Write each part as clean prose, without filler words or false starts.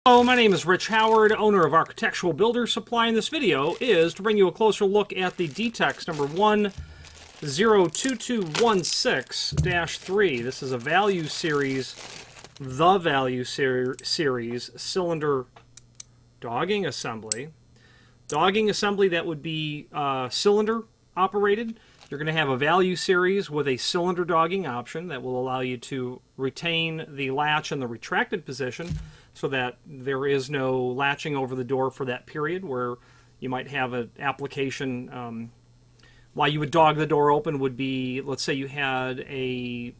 Hello, my name is Rich Howard, owner of Architectural Builder Supply, and this video is to bring you a closer look at the Detex number 102216-3. This is a value series, the value series cylinder dogging assembly. Dogging assembly that would be cylinder operated. You're going to have a value series with a cylinder dogging option that will allow you to retain the latch in the retracted position so that there is no latching over the door for that period where you might have an application. Why you would dog the door open would be, let's say you had a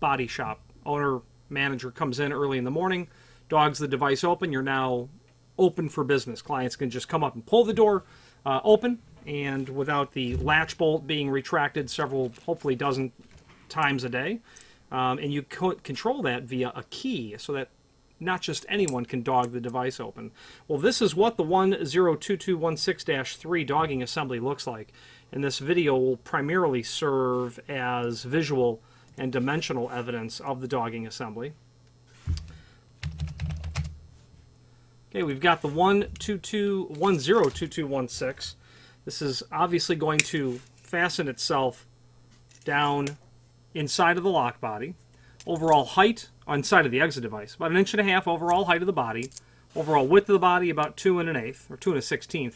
body shop. Owner, manager comes in early in the morning, dogs the device open, you're now open for business. Clients can just come up and pull the door open, and without the latch bolt being retracted several, hopefully dozen times a day. And you control that via a key so that not just anyone can dog the device open. Well, this is what the 102216-3 dogging assembly looks like. And this video will primarily serve as visual and dimensional evidence of the dogging assembly. Okay, we've got the 102216. This is obviously going to fasten itself down inside of the lock body. Overall height on side of the exit device, about 1.5 inches overall height of the body. Overall width of the body, about 2 1/8 or 2 1/16.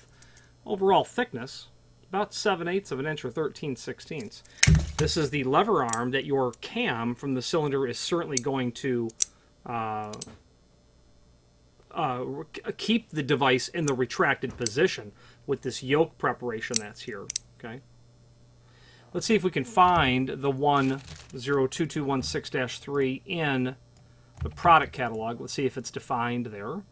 Overall thickness, about 7/8 of an inch or 13/16. This is the lever arm that your cam from the cylinder is certainly going to keep the device in the retracted position with this yoke preparation that's here. Okay. Let's see if we can find the 102216-3 in the product catalog. Let's see if it's defined there.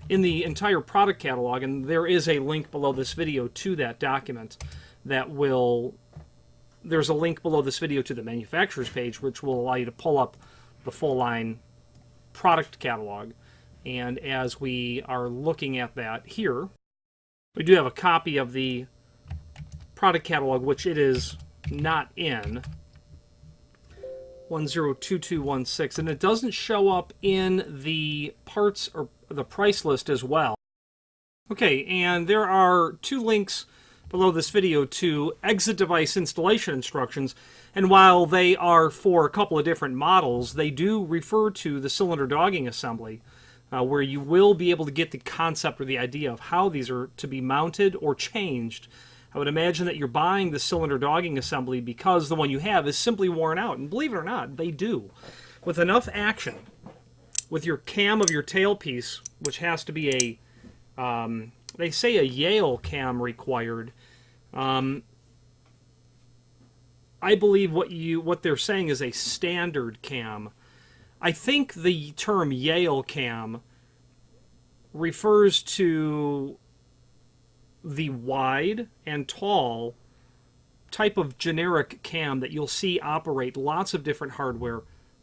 In the entire product catalog, and there is a link below this video to that document that will, there's a link below this video to the manufacturer's page which will allow you to pull up the full line product catalog. And as we are looking at that here, we do have a copy of the product catalog, which it is not in, 102216, and it doesn't show up in the parts or the price list as well. Okay, and there are two links below this video to exit device installation instructions, and while they are for a couple of different models, they do refer to the cylinder dogging assembly, where you will be able to get the concept or the idea of how these are to be mounted or changed. I would imagine that you're buying the cylinder dogging assembly because the one you have is simply worn out, and believe it or not, they do. With enough action, with your cam of your tailpiece, which has to be a, they say a Yale cam required. I believe what they're saying is a standard cam. I think the term Yale cam refers to the wide and tall type of generic cam that you'll see operate lots of different hardware,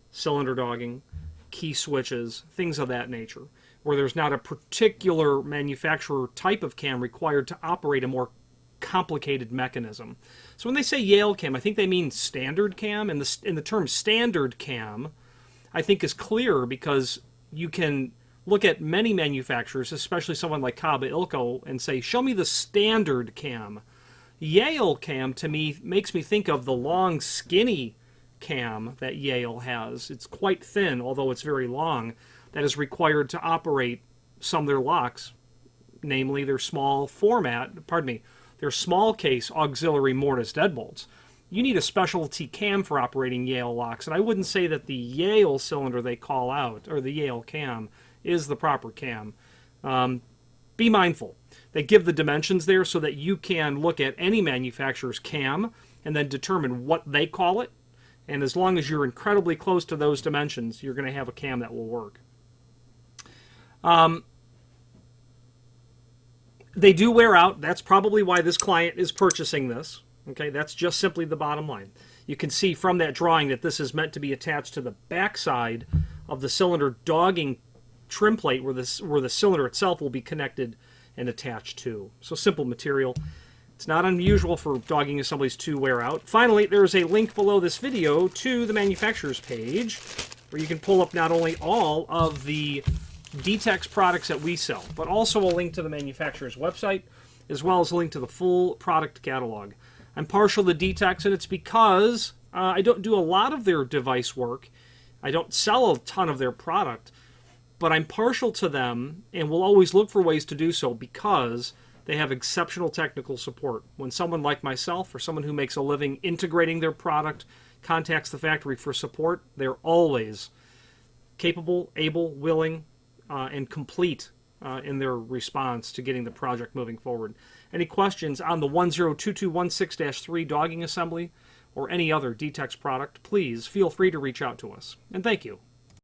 cylinder dogging, key switches, things of that nature, where there's not a particular manufacturer type of cam required to operate a more complicated mechanism. So when they say Yale cam, I think they mean standard cam, and the term standard cam I think is clearer because you can look at many manufacturers, especially someone like Kaba Ilko, and say, show me the standard cam. Yale cam to me makes me think of the long skinny cam that Yale has. It's quite thin, although it's very long, that is required to operate some of their locks, namely their small format, pardon me, their small case auxiliary mortise deadbolts. You need a specialty cam for operating Yale locks, and I wouldn't say that the Yale cylinder they call out, or the Yale cam, is the proper cam. Be mindful. They give the dimensions there so that you can look at any manufacturer's cam and then determine what they call it, and as long as you're incredibly close to those dimensions, you're going to have a cam that will work. They do wear out. That's probably why this client is purchasing this. Okay, that's just simply the bottom line. You can see from that drawing that this is meant to be attached to the backside of the cylinder dogging trim plate where the cylinder itself will be connected and attached to. So simple material. It's not unusual for dogging assemblies to wear out. Finally, there's a link below this video to the manufacturer's page where you can pull up not only all of the Detex products that we sell, but also a link to the manufacturer's website, as well as a link to the full product catalog. I'm partial to Detex, and it's because I don't do a lot of their device work. I don't sell a ton of their product, but I'm partial to them and will always look for ways to do so because they have exceptional technical support. When someone like myself or someone who makes a living integrating their product contacts the factory for support, they're always capable, able, willing, and complete in their response to getting the project moving forward. Any questions on the 102216-3 dogging assembly or any other Detex product, please feel free to reach out to us. And thank you.